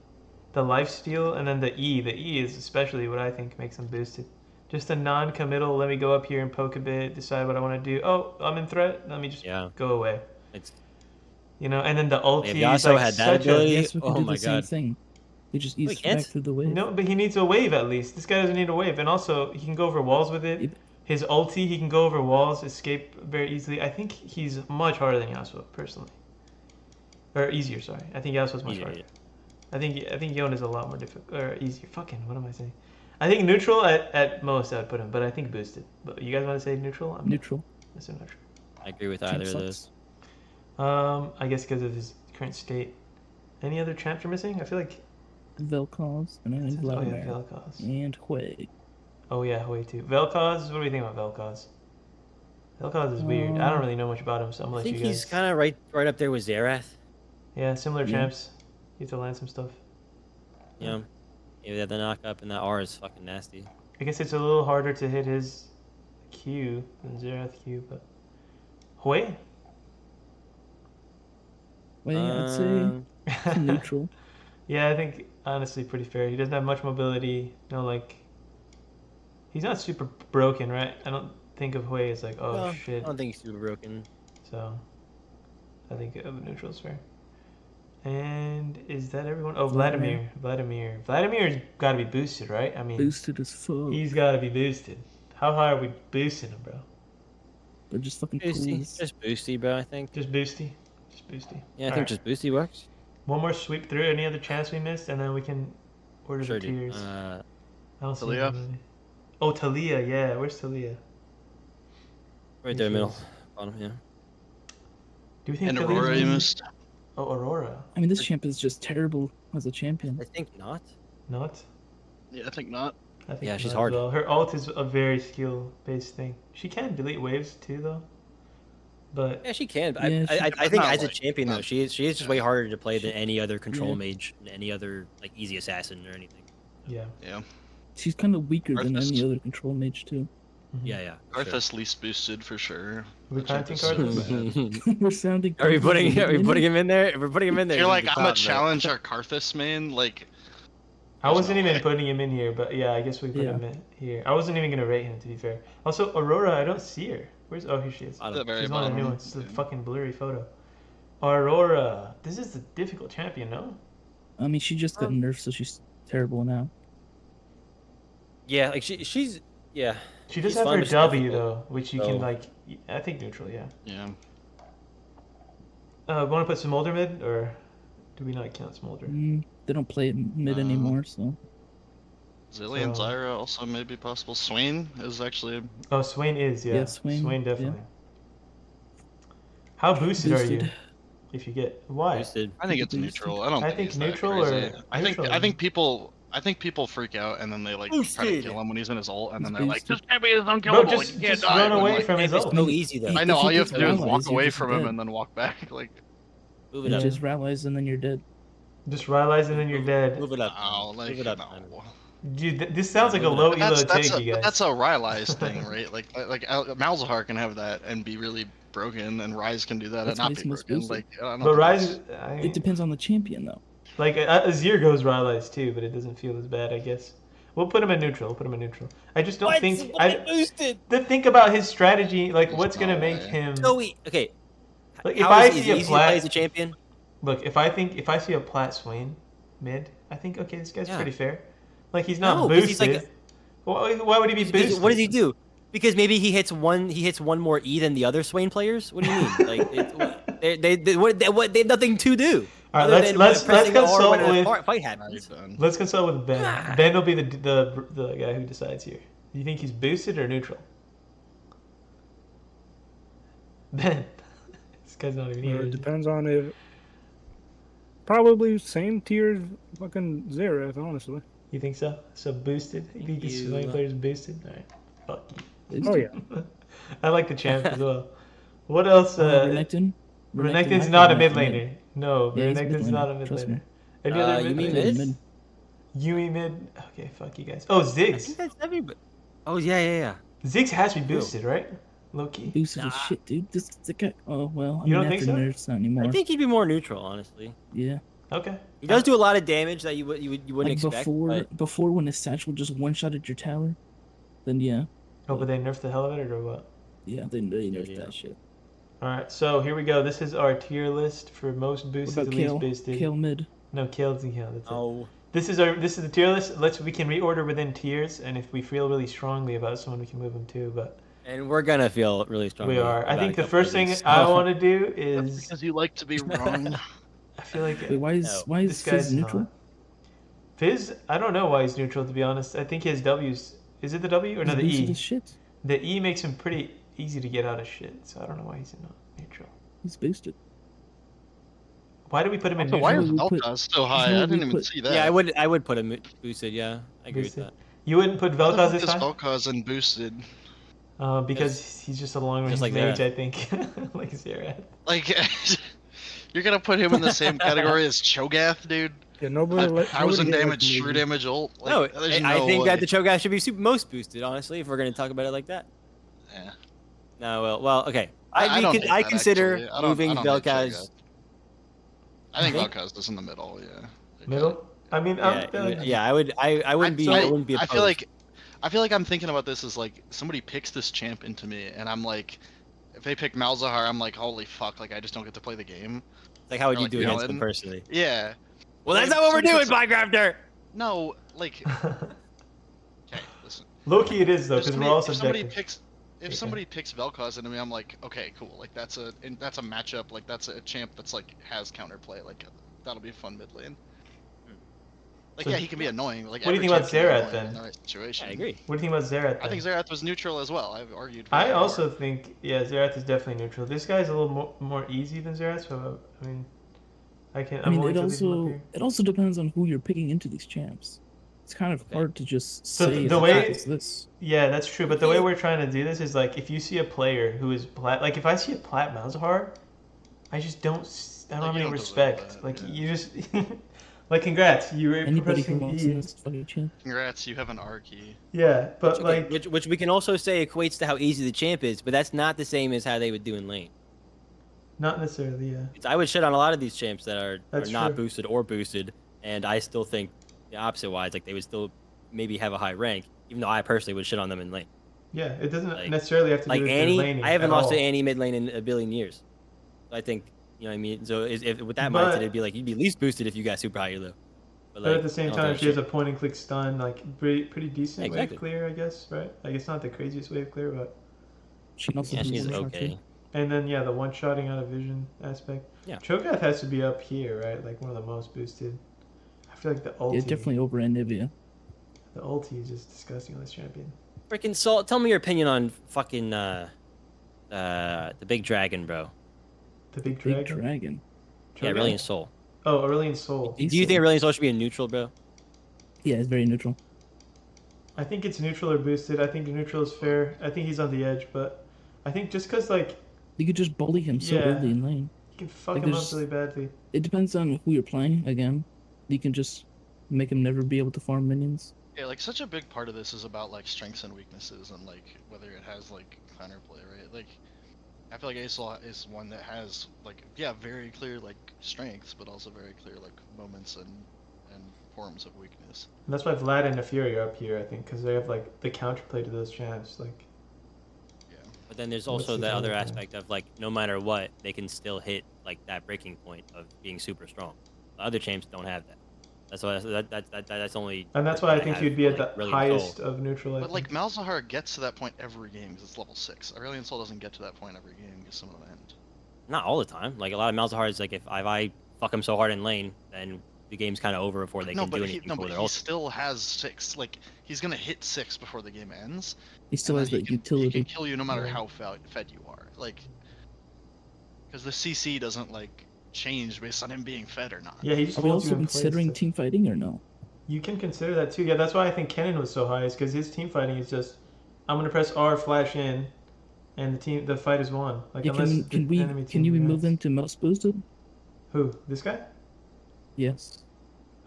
the lifesteal and then the E. The E is especially what I think makes him boosted. Just a non-committal. Let me go up here and poke a bit, decide what I want to do. Oh, I'm in threat. Let me just Yeah. go away. It's You know, and then the ulti if is Yasuo like had that such ability, Yasuo can oh do my the same god. thing. He just he eats can't? back through the a wave. no, but he needs a wave at least. This guy doesn't need a wave, and also he can go over walls with it. Yep. His ulti, he can go over walls, escape very easily. I think he's much harder than Yasuo personally, or easier. Sorry, I think Yasuo's much Easier, harder. yeah. I think Yone is a lot more difficult or easier. Fucking, what am I saying? I think neutral at most I would put him, but I think boosted. But you guys want to say neutral? I'm Neutral. Let's do neutral. I agree with Champ either of sucks. those. I guess because of his current state. Any other champs are missing? I feel like. Vel'Koz and then Oh yeah, Vladimir Vel'Koz. and Hui. Oh yeah, way too. Vel'Koz. What do we think about Vel'Koz? Vel'Koz is weird. I don't really know much about him, so I'm I gonna let think you guys. he's kind of right up there with Xerath. Yeah, similar Yeah. champs. You have to land some stuff. You know, yeah, the knock up and that R is fucking nasty. I guess it's a little harder to hit his Q than Xerath Q, but Hui. Wait, I'd say neutral. Yeah, I think honestly pretty fair. He doesn't have much mobility. No, like he's not super broken, right? I don't think of Hui as like, oh Well, shit. I don't think he's super broken. So I think neutral is fair. And is that everyone? Oh, Vladimir. Vladimir's got to be boosted, right? I mean, Boosted as fuck. he's got to be boosted. How high are we boosting him, bro? But just fucking Boosty, cool. just boosty, bro. I think. Just boosty. Just boosty. Yeah, I think Alright. just boosty works. One more sweep through. Any other chance we missed, and then we can order Sure, the dude. tiers. I don't see Talia? anybody. Oh, Talia. Yeah, where's Talia? Right there, middle, Feels- bottom. Yeah. Do we think And Talia's Aurora you boosted? missed. Oh, Aurora. I mean, this champ is just terrible as a champion. I think not. Not. Yeah, I think not. I think Yeah, she's not as hard. Well. Her ult is a very skill-based thing. She can delete waves too, though. But Yeah, she can. But Yeah, I think not as a like- champion though, not- she is just way harder to play than any other control Yeah. mage, than any other like easy assassin or anything. yeah. Yeah. She's kind of weaker than Arthas. any other control mage too. Mhm. Yeah, yeah. for sure. Arthas least boosted for sure. Are we That champ planting is so Karthus? bad. We're sounding. Are we putting confident. him in there? If we're putting him in there. You're he's like, the I'm gonna top, bro. challenge our Karthus main. Like, I There's wasn't no even way. putting him in here, but yeah, I guess we put Yeah. him in here. I wasn't even gonna rate him, to be fair. Also, Aurora, I don't see her. Where's? Oh, here she is. I at the don't- very She's one of the new bottom. ones. It's a fucking blurry photo. Aurora, this is a difficult champion, no? I mean, she just got nerfed, so she's terrible now. Yeah, like she's yeah. She does She's have fun, her but she's W difficult. though, which you So- can like. I think neutral, yeah. Yeah. Want to put Smolder mid, or do we not count Smolder? They don't play it mid anymore, so Zillion So- Zyra also may be possible. Swain is actually. Oh, Swain is, yeah. Yeah, Swain, definitely. How boosted, are you? Boosted. If you get why? Boosted. I think it's Boosted. neutral. I don't I think, think he's that neutral crazy. or I think neutral. I think people freak out and then they like try to Boosted. kill him when he's in his ult, and then He's they're like, boosted. "This champion is Bro, unkillable. just, you can't just die." run When, away like, from his It's ult. so easy though. Hey, I know if all he you have gets to do is allies, walk you're away just from him dead. and then walk back. Like, Move it you up. just rallies and then you're dead. Just realize and then you're dead. Move it up. oh, like Move it up. no. Dude, this sounds like a But low But elo take, a, you but guys. that's a Rylai's thing, right? Like Malzahar can have that and be really broken, and Rise can do that That's and why not he's be most broken. boosted. Like, I don't But think Rise, it's- It depends on the champion, though. like Azir goes Rylai's too, but it doesn't feel as bad, I guess. We'll put him in neutral. I just don't think. boosted. Think about his strategy. Like, There's what's gonna no make way. him? So we okay. Like, if How I is see a easy to play plat, as a champion? look, if I see a plat Swain mid, I think okay, this guy's Yeah. pretty fair. Like, he's not No, 'cause boosted. he's like why would he be Because boosted? what does he do? Because maybe he hits one more E than the other Swain players. What do you mean? Like they have nothing to do. All right, Other let's than let's pressing R when consult a with fight Now happens. you're done. let's consult with Ben. Ben will be the guy who decides here. Do you think he's boosted or neutral? Ben, this guy's not even here. It Is he? depends on if probably same tier as fucking Xerath, honestly. You think so? So boosted? You think this civilian You. player is boosted? All right. Fuck Oh you. yeah. I like the champ as well. What else? Renekton. Renekton's I not a put mid Renekton laner. No, Yeah, he's Renekton's mid not a laner. mid Trust laner. me. Any other You mid mean I put him laners? mid. Yumi mid. Okay, fuck you guys. Oh, I Ziggs. think that's everybody. Oh yeah. Ziggs has to be True. boosted, right? Loki. Boosted Nah. as shit, dude. This the guy. Oh well. I You mean, don't think after so? nerfs, not I anymore. think he'd be more neutral, honestly. Yeah. Okay. He does do a lot of damage that you wouldn't Like expect. before when his satchel just one shotted your tower, then yeah, Oh, but they nerfed the hell out of it, or what? yeah, they nerfed Yeah. that shit. All right, so here we go. This is our tier list for most What boosted about to least Kale? boosted. Kale mid. No, Kale's in Kale. That's it. Oh, This is the tier list. We can reorder within tiers, and if we feel really strongly about someone, we can move them too. But and we're gonna feel really strong. we are. I think the first thing I want to do That's is because you like to be wrong. I feel like Wait, why is No. why this is guy's Fizz neutral? not. Fizz, I don't know why he's neutral to be honest. I think his W's. Is it the W or no He's the boosted E? as shit. The E makes him pretty easy to get out of shit. So I don't know why he's not neutral. He's boosted. Why do we put him in So why neutral? is we put- Vel'Koz so high? how I would we didn't even put- see that. Yeah, I would put him boosted. Yeah, I agree Boosted. with that. You wouldn't put Why the Vel'Koz fuck this is high? Vel'Koz and boosted? Because he's just a long range Just like mage, Xerath. I think. Like Xerath. Like, you're gonna put him in the same category as Cho'Gath, dude? Yeah, nobody. A 1,000 nobody damage, likes true Navy. damage ult. Like, No, there's I no think way. that the Cho'Gath should be most boosted. Honestly, if we're gonna talk about it like that. Yeah. No, well, okay. I don't hate I that, consider actually. I don't- moving I don't hate Vel'Koz. Cho'Gath. I think Think? Vel'Koz is in the middle. Yeah. Middle? I mean, Yeah, I would. I wouldn't be. I wouldn't be. I Opposed. feel like I'm thinking about this as like somebody picks this champ into me, and I'm like, if they pick Malzahar, I'm like, holy fuck, like I just don't get to play the game. It's like, how would or you like do against Villain. them personally? Yeah. Well, that's Like, not what we're doing, somebody Minecrafter. No, like, okay, listen. Low-key it is, though, If because we're somebody- all if somebody subjective. picks, if Yeah. somebody picks Vel'Koz into me, I'm like, okay, cool. Like that's a matchup. Like that's a champ that's like has counterplay. Like that'll be a fun mid lane. Like So- yeah, he can be annoying. Like What do you every think about champ can be Xerath, annoying in then? the right situation. What I agree. do you think about Xerath, I think then? Xerath was neutral as well. I've argued. For I that also before. think, yeah, Xerath is definitely neutral. This guy's a little more easy than Xerath, so, I mean, I I'm mean, willing it to leave him up also here. it also depends on who you're picking into these champs. It's kind of hard to just So say the if way- it's this. Yeah, that's true. But the way we're trying to do this is like, if you see a player who is plat, like if I see a plat Malzahar, I just don't, I don't Like, have you any don't deserve respect. that, Like yeah. you just, like congrats, you were Anybody who pressing wants in E. this fucking champ. Congrats, you have an R key. Yeah, but Okay, like, which we can also say equates to how easy the champ is, but that's not the same as how they would do in lane. not necessarily. Yeah, I would shit on a lot of these champs that are That's not true. boosted or boosted, and I still think the opposite wise, like they would still maybe have a high rank, even though I personally would shit on them in lane. yeah. It doesn't Like- necessarily have to Like do with their Annie, laning I haven't at lost all. to Annie mid lane in a billion years. So I think, you know what I mean? So if with that But- mindset, it'd be like you'd be least boosted if you got super high elo. But at the same I don't time, think she has shit. a point and click stun, like pretty decent Exactly. wave clear, I guess, right? Like it's not the craziest wave clear, but She can also Yeah, do she's one shot, okay. too. and then yeah, the one shotting out of vision aspect. Yeah. Cho'Gath has to be up here, right? Like one of the most boosted. I feel like the ulti, Yeah, definitely over Anivia. the ulti is just disgusting on this champion. Freaking Salt, tell me your opinion on fucking the big dragon, bro. The big Big dragon. dragon. Yeah, Cho'Gath? Aurelion Soul. Oh, Aurelion Soul. Do you think Aurelion Soul should be a neutral, bro? Yeah, it's very neutral. I think it's neutral or boosted. I think neutral is fair. I think he's on the edge, but I think just because like You could just bully him so Yeah. early in lane. you can fuck Like, him up there's- really badly. It depends on who you're playing. Again, you can just make him never be able to farm minions. Yeah, like such a big part of this is about like strengths and weaknesses and like whether it has like counterplay, right? Like I feel like Aesol is one that has like yeah, very clear like strengths, but also very clear like moments and forms of weakness. And that's why Vlad and Nefiri are up here, I think, because they have like the counterplay to those champs. Like Yeah. But then there's What's also the the other counterplay? aspect of like no matter what, they can still hit like that breaking point of being super strong. The other champs don't have that. That's why that's only. And that's why I that think have, he'd be at like, the really highest soul. of neutral. I But like think. Malzahar gets to that point every game because it's level 6. Aurelion Soul doesn't get to that point every game because some of them end. Not all the time. Like a lot of Malzahars, like if I fuck him so hard in lane, then the game's kind of over before they No, can but do he anything no, for but their he ultimate. still has 6. Like he's gonna hit 6 before the game ends. He still and has then that he utility. can kill you no matter Right. how fed you are. Like, because the CC doesn't like change based on him being fed or not. Yeah, he just Are we holds you also in place. considering So- team fighting or no? You can consider that too. Yeah, that's why I think Kennen was so high, is because his team fighting is just, I'm gonna press R, flash in, and the fight is won. Like Yeah, unless can the enemy team you remove reacts. them to mouse boosted? Who? This guy? Yes.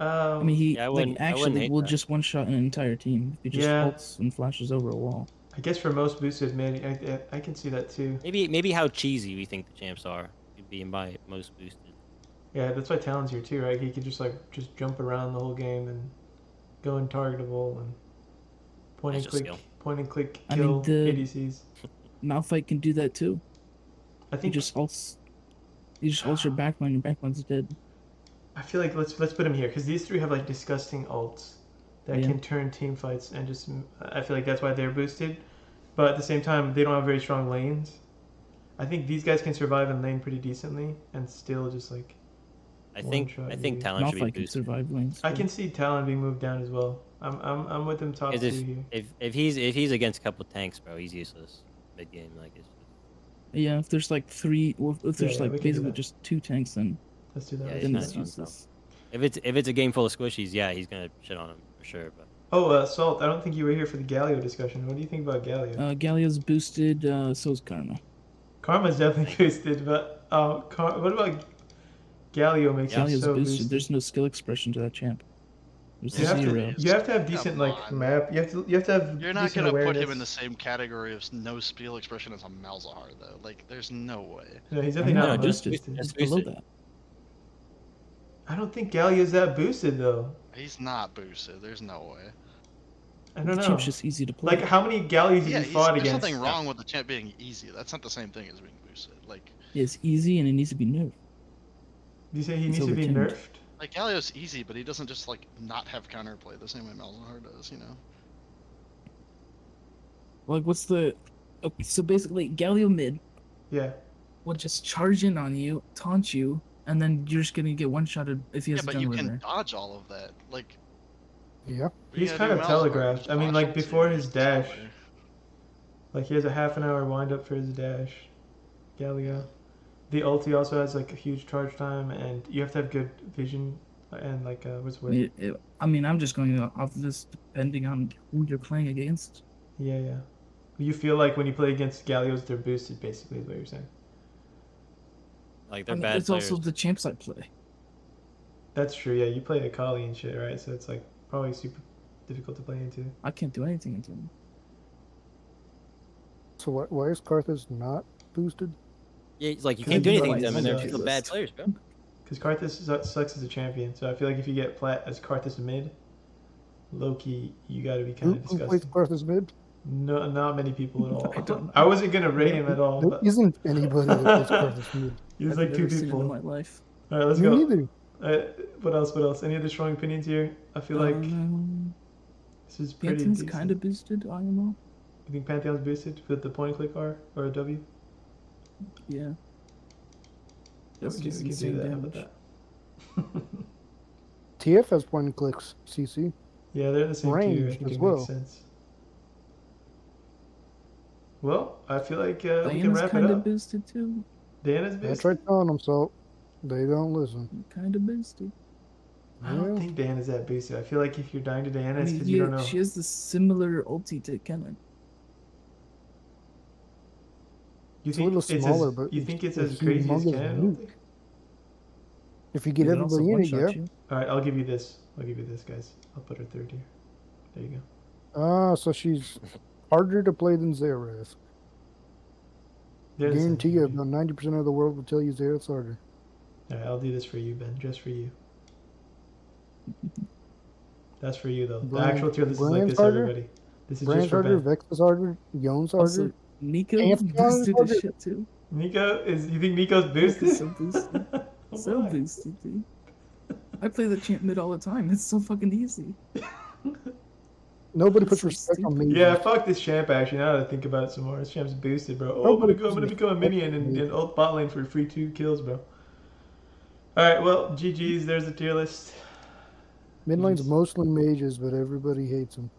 I mean, Um, he Yeah, I like wouldn't actually hate will that. just one shot an entire team if he just Yeah. ults and flashes over a wall. I guess for most boosted mid, I can see that too. Maybe how cheesy we think the champs are, being by most boosted. Yeah, that's why Talon's here too, right? He could just jump around the whole game and go untargetable and That's just skill. point and click I mean, kill the- ADCs. Malphite can do that too. I He think just ults your backline. Your backline's dead. I feel like let's put him here because these three have like disgusting ults that Yeah. can turn team fights and just. I feel like that's why they're boosted, but at the same time they don't have very strong lanes. I think these guys can survive in lane pretty decently and still just like. I One think shot, I think maybe. Talon should be Malphite can boosted. survive lanes. I too. can see Talon being moved down as well. I'm with him top Because two here. if he's against a couple tanks, bro, he's useless mid game. Like it's Yeah, if there's like three, or if there's yeah, like we can do basically that. just 2 tanks, then Let's do that. Yeah, let's then do it's it's that. kinda dumb. useless. if it's a game full of squishies, yeah, he's gonna shit on him for sure. But Oh, Salt. I don't think you were here for the Galio discussion. What do you think about Galio? Gallia's boosted, so is Karma. Karma's definitely Thank you. boosted, but what about Galio makes him Gallia's so boosted. boosted? There's no skill expression to that champ. There's You have, zero. to, you have to have decent Come like on. map. You have to have You're not decent gonna awareness. put him in the same category of no skill expression as a Malzahar though. Like, there's no way. No, he's I'm definitely not not much boosted. boosted. It's below boosted. that. I don't think Galio's that boosted though. He's not boosted. There's no way. I don't The know. champ's just easy to play. Like how many Galios have Yeah, you fought there's against? nothing wrong with the champ being easy. That's not the same thing as being boosted. Like, It's easy and it needs to be nerfed. Do you say he It's needs to be overtuned. nerfed? like Galio's easy, but he doesn't just like not have counterplay the same way Malzahar does. You know. Like, what's the? Okay, so basically, Galio mid Yeah. will just charge in on you, taunt you, and then you're just gonna get one shotted if he Yeah, has a but you jungler can there. dodge all of that. Like, Yeah. what you He's gotta kind do of with Malzahar, telegraphed. just I mean, flash like ulti before or his just dash, somewhere. like he has a half an hour wind up for his dash. Galio. The ulti also has like a huge charge time, and you have to have good vision and like what's the word? I mean, I'm just going off this depending on who you're playing against. Yeah, yeah. You feel like when you play against Galios, they're boosted, basically, is what you're saying. like I they're mean, bad it's players. also the champs I play. That's true. Yeah, you play Akali and shit, right? So it's like probably super difficult to play into. I can't do anything into him. So why is Karthus not boosted? Yeah, it's like you Because can't do he's anything like to them, and they're one just guy. bad players, bro. Because Karthus sucks as a champion. So I feel like if you get plat as Karthus mid, low key, you got to be kind Who of plays disgusting. Karthus mid? No, not many people at all. I don't- I wasn't gonna rate him at all, There but isn't anybody that plays Karthus mid. there's I've like two never seen him in people. my life. All right, let's Me go. neither. What else? What else? Any other strong opinions here? I feel like this is pretty Pantheon's decent. kind of boosted. IMO. You think Pantheon's boosted with the point and click R or a W? Yeah. That's we just can do insane that. How about damage. that? TF has point and clicks. CC. Yeah, they're in the same tier. I Range think as it well. makes sense. Well, I feel like we can Diana's wrap it kind of up. boosted too. Diana's I boosted. tried telling them so. They don't listen. Kind of boosted. I don't Yeah. think Diana's that boosted. I feel like if you're dying to Diana, I it's mean, because you don't know. she has the similar ulti to Kennen. You It's a little it's smaller, as, but you it's think it's a as crazy as humongous Canon? nuke. If you get They can also everybody in it, one-shot yeah. you. All right, I'll give you this. I'll give you this, guys. I'll put her third here. There you go. Ah, so she's harder to play than Xerath. They're the same Guarantee you, tier. about 90% of the world will tell you Xerath's harder. All right, I'll do this for you, Ben. Just for you. That's for you, though. The Brand- actual tier list is like Brand's this, harder? everybody. This is Brand's just for harder, Ben. Vex is harder, Yon's harder. Also, Nico Pantheon is boosted harder. his shit too. Nico, you think Nico's boosted? so boosted. So Why? boosted, dude. I play the champ mid all the time. It's so fucking easy. Nobody That's puts so respect on me. Yeah, fuck this champ, actually. Now that I think about it some more, this champ's boosted, bro. Oh, I'm Nobody gonna puts become a respect minion on me. and ult bot lane for free 2 kills, bro. All right, well, GG's. There's a tier list. Mid lane's Peace. mostly mages, but everybody hates them.